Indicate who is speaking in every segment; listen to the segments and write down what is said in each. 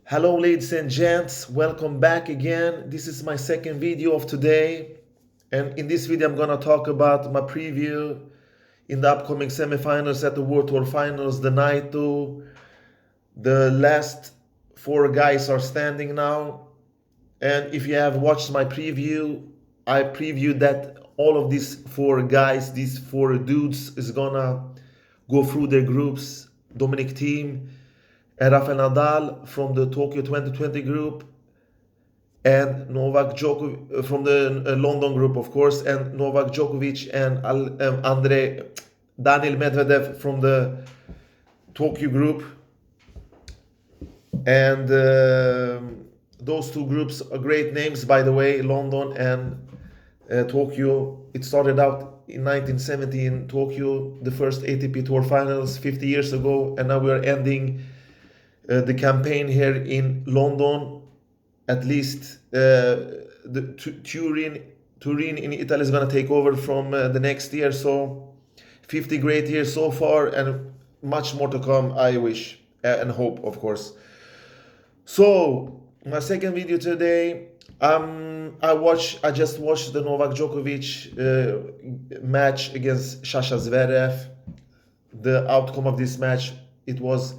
Speaker 1: Hello ladies and gents, welcome back again. This is my second video of today, and in this video I'm gonna talk about my preview in the upcoming semifinals at the World Tour Finals, the Nitto. The last four guys are standing now, and if you have watched my preview, I previewed that all of these four guys, these four dudes, is gonna go through their groups. Dominic Thiem and Rafael Nadal from the Tokyo 2020 group, and Novak Djokovic from the London group, of course, and Novak Djokovic and Daniil Medvedev from the Tokyo group. And those two groups are great names, by the way, London and Tokyo. It started out in 1970 in Tokyo, the first ATP Tour Finals 50 years ago, and now we are ending the campaign here in London. At least Turin in Italy is going to take over from the next year. So 50 great years so far, and much more to come, I wish and hope, of course. So my second video today, I just watched the Novak Djokovic match against Zverev. The outcome of this match, it was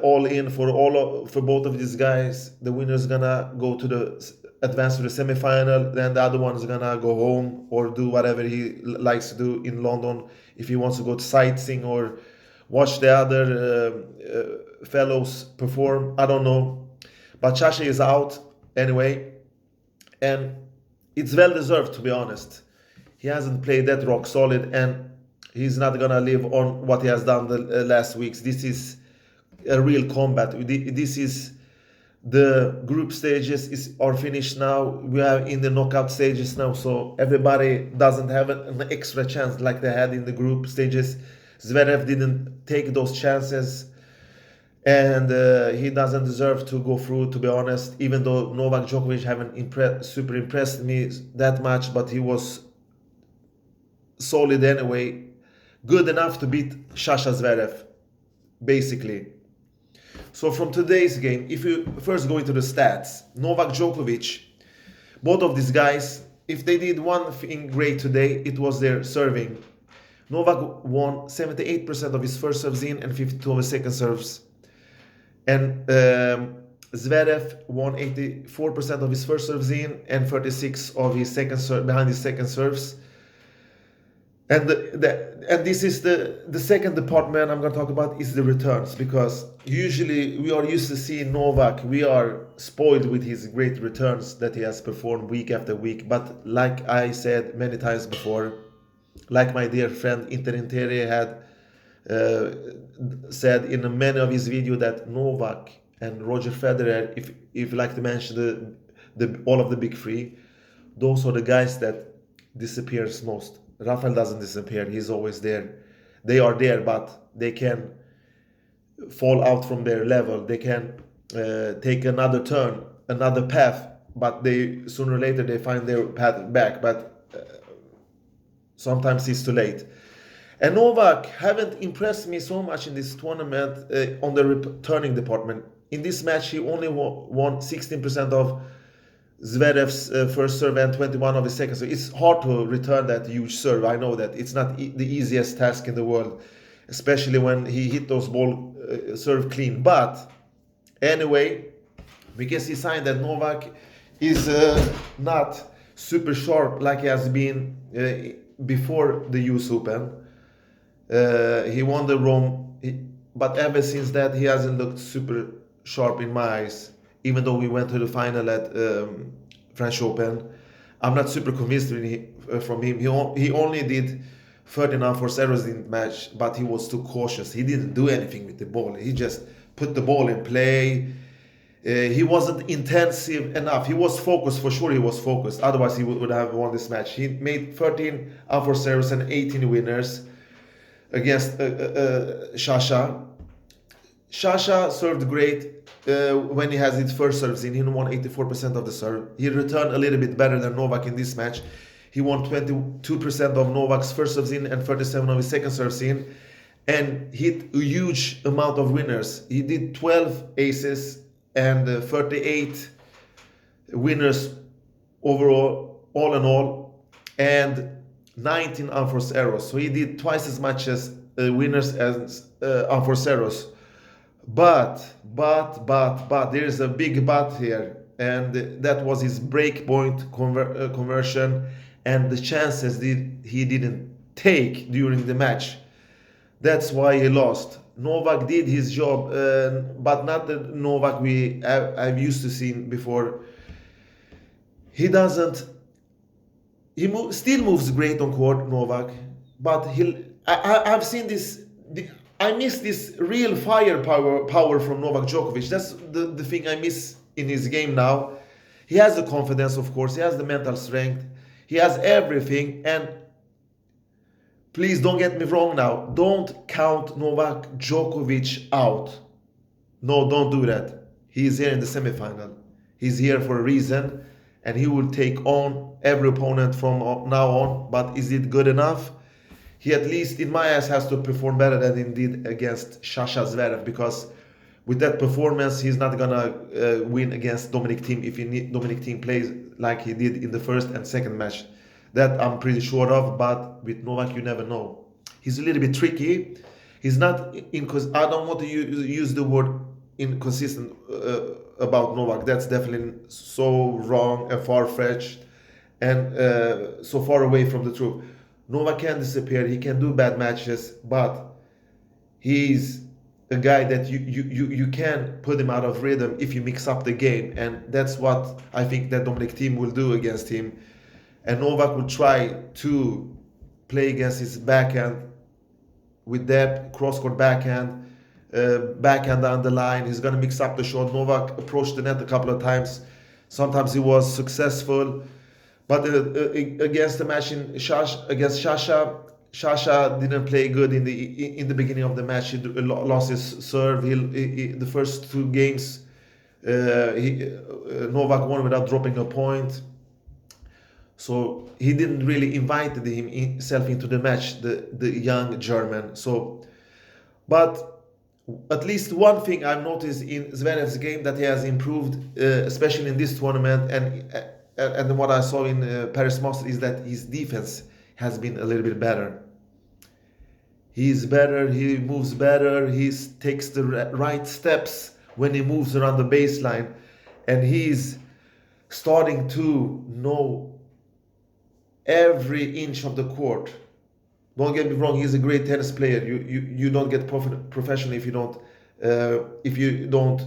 Speaker 1: all in for both of these guys. The winner's gonna go to the advance to the semifinal. Then the other one's gonna go home or do whatever he likes to do in London. If he wants to go to sightseeing or watch the other fellows perform, I don't know. But Sasha is out anyway, and it's well deserved, to be honest. He hasn't played that rock solid, and he's not gonna live on what he has done the last weeks. This is a real combat. This is the group stages are finished now. We are in the knockout stages now, so everybody doesn't have an extra chance like they had in the group stages. Zverev didn't take those chances, and he doesn't deserve to go through, to be honest. Even though Novak Djokovic haven't super impressed me that much, but he was solid anyway, good enough to beat Sasha Zverev, basically. So from today's game, if you first go into the stats, Novak Djokovic, both of these guys, if they did one thing great today, it was their serving. Novak won 78% of his first serves in and 52 of his second serves. And Zverev won 84% of his first serves in and 36 of his behind his second serves. And this is the second department I'm going to talk about is the returns, because usually we are used to seeing Novak. We are spoiled with his great returns that he has performed week after week. But like I said many times before, like my dear friend Interintere had said in many of his videos, that Novak and Roger Federer, if you like to mention all of the big three, those are the guys that disappears most. Rafael doesn't disappear, he's always there. They are there, but they can fall out from their level. They can take another turn, another path, but they sooner or later they find their path back. But sometimes it's too late. And Novak haven't impressed me so much in this tournament on the returning department. In this match, he only won 16% of Zverev's first serve and 21 of his second serve. It's hard to return that huge serve. I know that it's not the easiest task in the world, especially when he hit those ball serve clean. But anyway, we can see sign that Novak is not super sharp like he has been before the US Open. He won the Rome, but ever since that he hasn't looked super sharp in my eyes. Even though we went to the final at French Open, I'm not super convinced from him. He only did 39 forced errors in the match, but he was too cautious. He didn't do anything with the ball. He just put the ball in play. He wasn't intensive enough. He was focused, for sure he was focused. Otherwise he would have won this match. He made 13 unforced errors and 18 winners against Sasha. Sasha served great when he has his first serves in. He won 84% of the serve. He returned a little bit better than Novak in this match. He won 22% of Novak's first serves in and 37 of his second serves in, and hit a huge amount of winners. He did 12 aces and 38 winners overall, all in all, and 19 unforced errors. So he did twice as much as winners as unforced errors. But there is a big but here, and that was his break point conversion and the chances that he didn't take during the match. That's why he lost. Novak did his job, but not the Novak I've used to see before. He doesn't. Still moves great on court, Novak, but I've seen this. I miss this real power from Novak Djokovic. That's the thing I miss in his game now. He has the confidence, of course. He has the mental strength. He has everything. And please don't get me wrong now. Don't count Novak Djokovic out. No, don't do that. He is here in the semifinal. He's here for a reason, and he will take on every opponent from now on. But is it good enough? He, at least in my eyes, has to perform better than he did against Zverev, because with that performance, he's not gonna win against Dominic Thiem if Dominic Thiem plays like he did in the first and second match. That I'm pretty sure of, but with Novak, you never know. He's a little bit tricky. He's not I don't want to use the word inconsistent about Novak. That's definitely so wrong and far-fetched and so far away from the truth. Novak can disappear. He can do bad matches, but he's a guy that you can put him out of rhythm if you mix up the game, and that's what I think that Dominic Thiem will do against him. And Novak will try to play against his backhand with depth, cross-court backhand, backhand down the line. He's going to mix up the shot. Novak approached the net a couple of times. Sometimes he was successful. But against the match against Sasha didn't play good in the beginning of the match. He lost his serve. The first two games, Novak won without dropping a point. So he didn't really invite himself into the match, the young German. But at least one thing I've noticed in Zverev's game, that he has improved, especially in this tournament, and what I saw in Paris Masters, is that his defense has been a little bit better. He's better, he moves better, he takes the right steps when he moves around the baseline, and he's starting to know every inch of the court. Don't get me wrong, he's a great tennis player. You don't get professional if you don't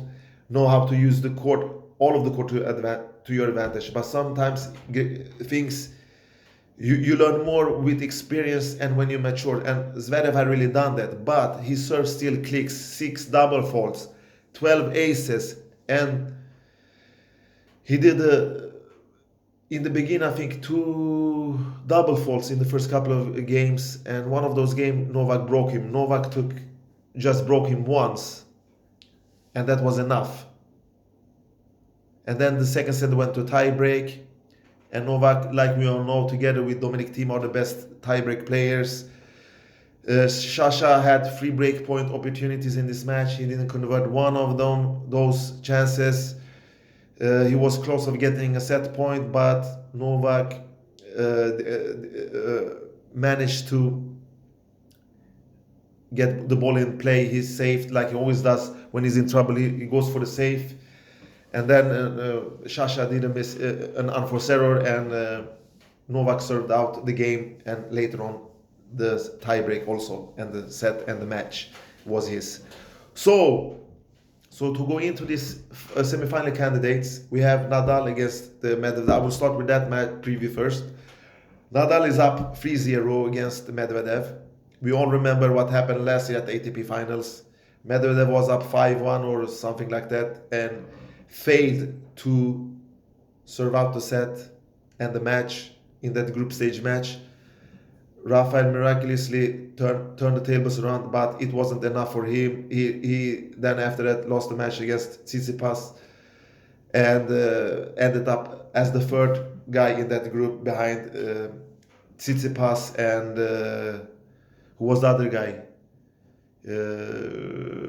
Speaker 1: know how to use the court, all of the court to your advantage. But sometimes things you learn more with experience and when you mature. And Zverev had really done that, but his serve still clicks. 6 double faults, 12 aces, and he did in the beginning, I think, 2 double faults in the first couple of games, and one of those games Novak broke him. Novak just broke him once, and that was enough. And then the second set went to tie break, and Novak, like we all know, together with Dominic Thiem, are the best tie-break players. Sasha had 3 break point opportunities in this match. He didn't convert one of those chances. He was close of getting a set point, but Novak managed to get the ball in play. He's saved like he always does when he's in trouble. He goes for the save. And then Sasha did an unforced error, and Novak served out the game, and later on the tiebreak also, and the set and the match was his. So to go into this semi-final candidates, we have Nadal against Medvedev. I will start with that match preview first. Nadal is up 3-0 against Medvedev. We all remember what happened last year at the ATP Finals. Medvedev was up 5-1 or something like that, and failed to serve out the set and the match in that group stage match. Rafael miraculously turned the tables around, but it wasn't enough for him. He then after that lost the match against Tsitsipas and ended up as the third guy in that group behind Tsitsipas and who was the other guy?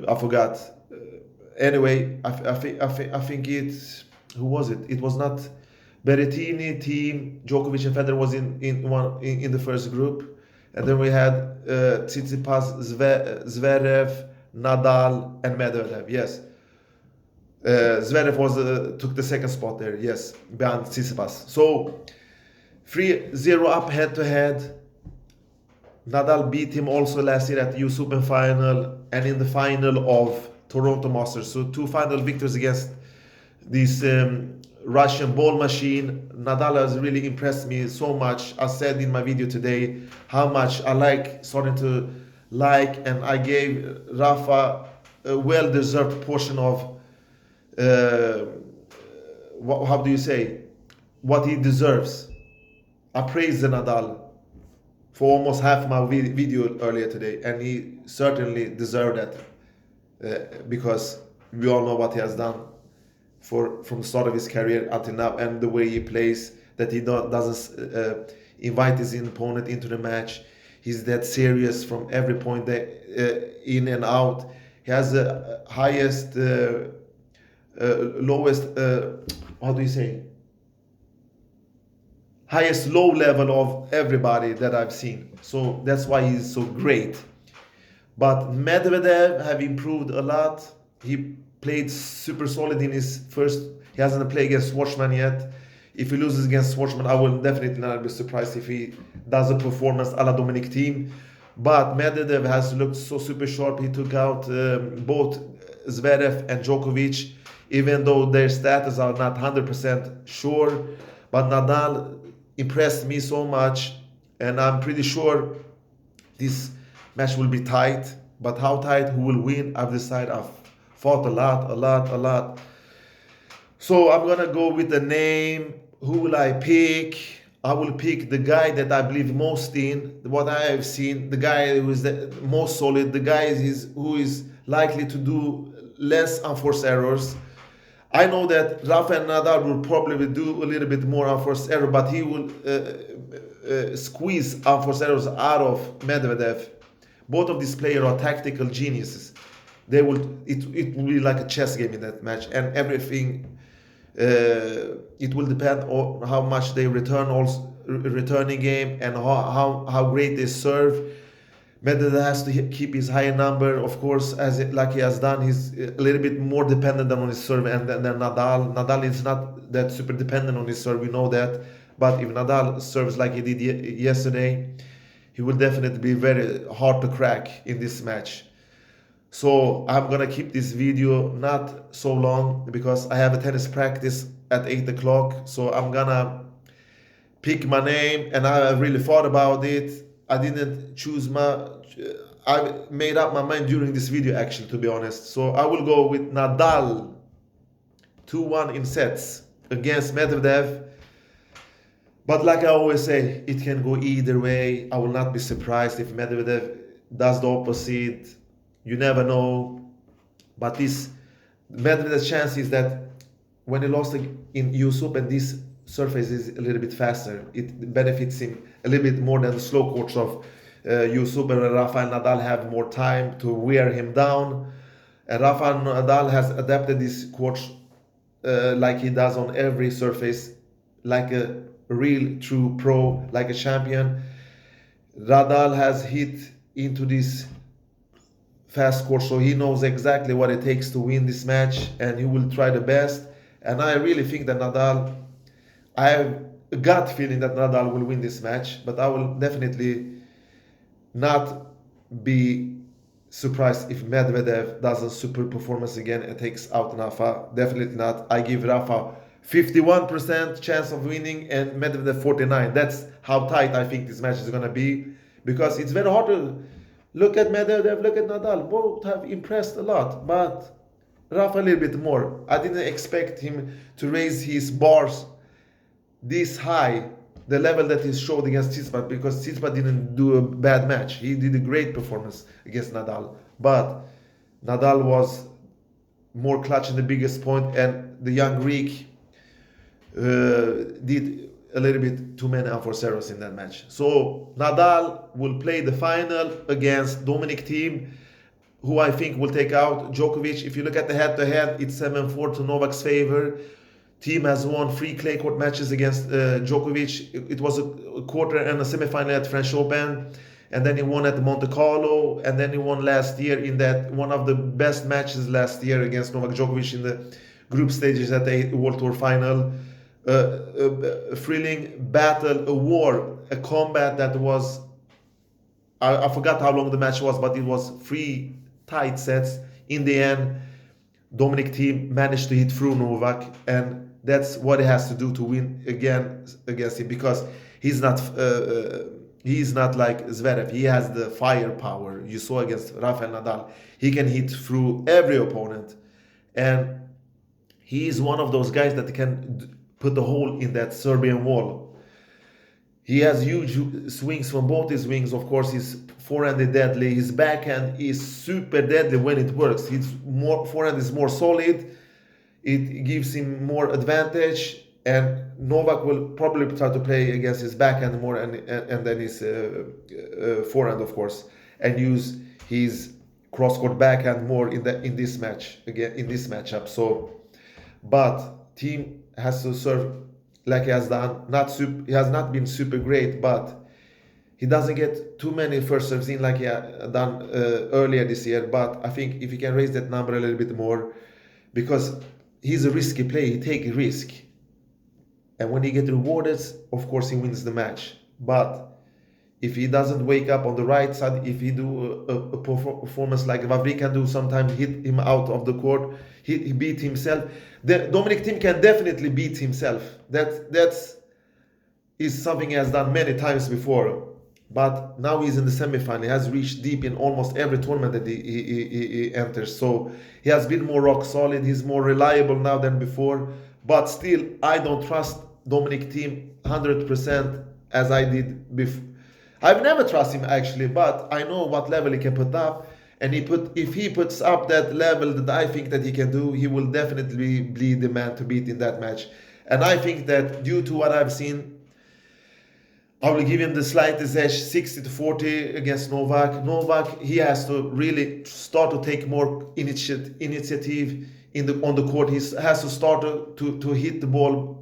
Speaker 1: I forgot. Anyway, I think who was it? It was not Berrettini team. Djokovic and Federer was in the first group, and then we had Tsitsipas, Zverev, Nadal, and Medvedev. Yes, Zverev took the second spot there. Yes, behind Tsitsipas. So 3-0 up head to head. Nadal beat him also last year at the US Open final and in the final of Toronto Masters. So 2 final victories against this Russian ball machine. Nadal has really impressed me so much. I said in my video today how much I starting to like, and I gave Rafa a well-deserved portion of how do you say, what he deserves. I praised Nadal for almost half my video earlier today, and he certainly deserved that because we all know what he has done from the start of his career until now, and the way he plays, that he doesn't invite his opponent into the match. He's that serious from every point in and out. He has the highest, lowest, how do you say? Highest low level of everybody that I've seen. So that's why he's so great. But Medvedev have improved a lot. He played super solid in his first. He hasn't played against Schwartzman yet. If he loses against Schwartzman, I will definitely not be surprised if he does a performance a la Dominic Thiem. But Medvedev has looked so super sharp. He took out both Zverev and Djokovic, even though their status are not 100% sure. But Nadal impressed me so much, and I'm pretty sure this match will be tight. But how tight, who will win, I've decided. I've fought a lot. So I'm gonna go with the name. Who will I pick? I will pick the guy that I believe most in, what I have seen, the guy who is the most solid, the guy who is likely to do less unforced errors. I know that Rafa and Nadal will probably do a little bit more unforced error, but he will squeeze unforced errors out of Medvedev. Both of these players are tactical geniuses. It will be like a chess game in that match, and everything. It will depend on how much they returning game, and how great they serve. Medvedev has to keep his high number, of course, like he has done. He's a little bit more dependent on his serve than Nadal. Nadal is not that super dependent on his serve, we know that. But if Nadal serves like he did yesterday, he will definitely be very hard to crack in this match. So I'm gonna keep this video not so long because I have a tennis practice at 8 o'clock. So I'm gonna pick my name, and I really thought about it. I didn't choose I made up my mind during this video, actually, to be honest. So I will go with Nadal 2-1 in sets against Medvedev. But like I always say, it can go either way. I will not be surprised if Medvedev does the opposite. You never know. But Medvedev's chance is that when he lost in US Open, this surface is a little bit faster. It benefits him a little bit more than the slow courts of US Open, and Rafa and Nadal have more time to wear him down. And Rafa and Nadal has adapted this courts like he does on every surface, like a real true pro, like a champion. Nadal has hit into this fast court, so he knows exactly what it takes to win this match, and he will try the best. And I really think that I have a gut feeling that Nadal will win this match, but I will definitely not be surprised if Medvedev does a super performance again and takes out Rafa. Definitely not. I give Rafa 51% chance of winning and Medvedev 49%. That's how tight I think this match is going to be, because it's very hard to look at Medvedev, look at Nadal. Both have impressed a lot, but Rafa a little bit more. I didn't expect him to raise his bars this high, the level that he showed against Tsitsipas, because Tsitsipas didn't do a bad match. He did a great performance against Nadal, but Nadal was more clutch in the biggest point, and the young Greek did a little bit too many unforced errors in that match. So Nadal will play the final against Dominic Thiem. who I think will take out Djokovic. If you look at the head-to-head, it's 7-4 to Novak's favor. Team has won 3 clay court matches against Djokovic. It was a quarter and a semifinal at French Open, and then he won at Monte Carlo, and then he won last year in that one of the best matches last year against Novak Djokovic in the group stages at the World Tour final. A thrilling battle, a war, a combat that was, I forgot how long the match was, but it was 3 tight sets. In the end, Dominic Thiem managed to hit through Novak, and that's what he has to do to win again against him, because he's not like Zverev. He has the firepower. You saw against Rafael Nadal. He can hit through every opponent, and he is one of those guys that can put a hole in that Serbian wall. He has huge swings from both his wings. Of course, his forehand is deadly. His backhand is super deadly when it works. His forehand is more solid. It gives him more advantage. And Novak will probably try to play against his backhand more and then his forehand, of course, and use his cross-court backhand more in this match again in this matchup. So, but Thiem has to serve like he has done. He has not been super great, but he doesn't get too many first serves in like he had done earlier this year. But I think if he can raise that number a little bit more, because he's a risky player, he takes a risk. And when he gets rewarded, of course, he wins the match. But if he doesn't wake up on the right side, if he do a performance like Vavri can do, sometimes hit him out of the court, he beat himself. Dominic Thiem can definitely beat himself. That's something he has done many times before. But now he's in the semifinal. He has reached deep in almost every tournament that he enters. So he has been more rock solid. He's more reliable now than before. But still, I don't trust Dominic Thiem 100% as I did before. I've never trusted him actually, but I know what level he can put up. And if he puts up that level that I think that he can do, he will definitely be the man to beat in that match. And I think that due to what I've seen, I will give him the slightest edge, 60-40 against Novak. Novak, he has to really start to take more initiative on the court. He has to start to hit the ball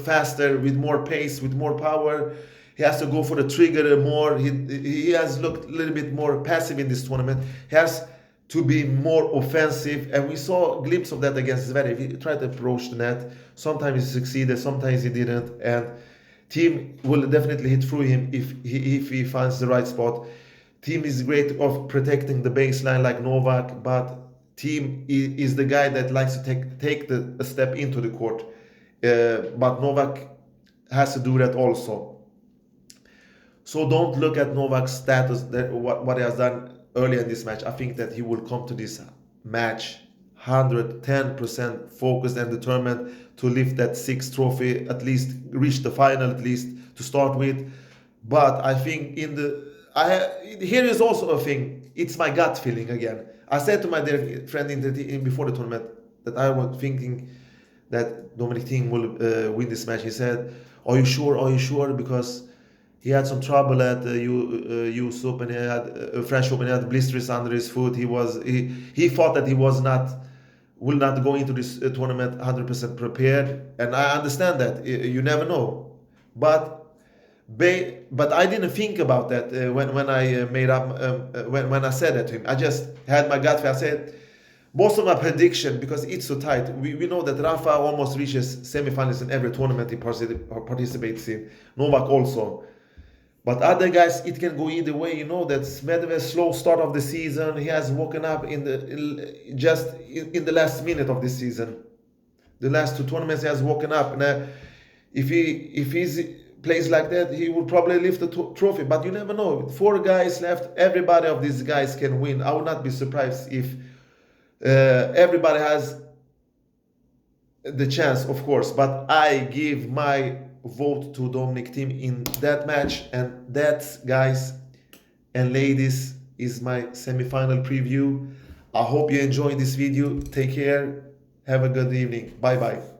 Speaker 1: faster, with more pace, with more power. He has to go for the trigger more. He has looked a little bit more passive in this tournament. He has to be more offensive, and we saw a glimpse of that against Zverev. He tried to approach the net. Sometimes he succeeded, sometimes he didn't, and Thiem will definitely hit through him if he finds the right spot. Thiem is great of protecting the baseline like Novak, but Thiem is the guy that likes to take a step into the court. But Novak has to do that also. So don't look at Novak's status, what he has done earlier in this match. I think that he will come to this match 110% focused and determined to lift that 6th trophy, at least reach the final, at least to start with. But I think here is also a thing. It's my gut feeling again. I said to my dear friend before the tournament that I was thinking that Dominic Thiem will win this match. He said, "Are you sure? Are you sure?" Because he had some trouble at the US Open. He had French Open. He had blisters under his foot. He thought that he will not go into this tournament 100% prepared, and I understand that. You never know, but I didn't think about that when I made up when I said that to him. I just had my gut feel. I said most of my prediction, because it's so tight. We know that Rafa almost reaches semifinals in every tournament he participates in. Novak also. But other guys, it can go either way. You know that Medvedev's slow start of the season. He has woken up in the last minute of the season. The last 2 tournaments he has woken up. And if he plays like that, he will probably lift the trophy. But you never know. 4 guys left. Everybody of these guys can win. I would not be surprised if everybody has the chance, of course. But I give my vote to Dominic Thiem in that match, and that, guys and ladies, is my semi-final preview. I hope you enjoyed this video. Take care. Have a good evening. Bye bye.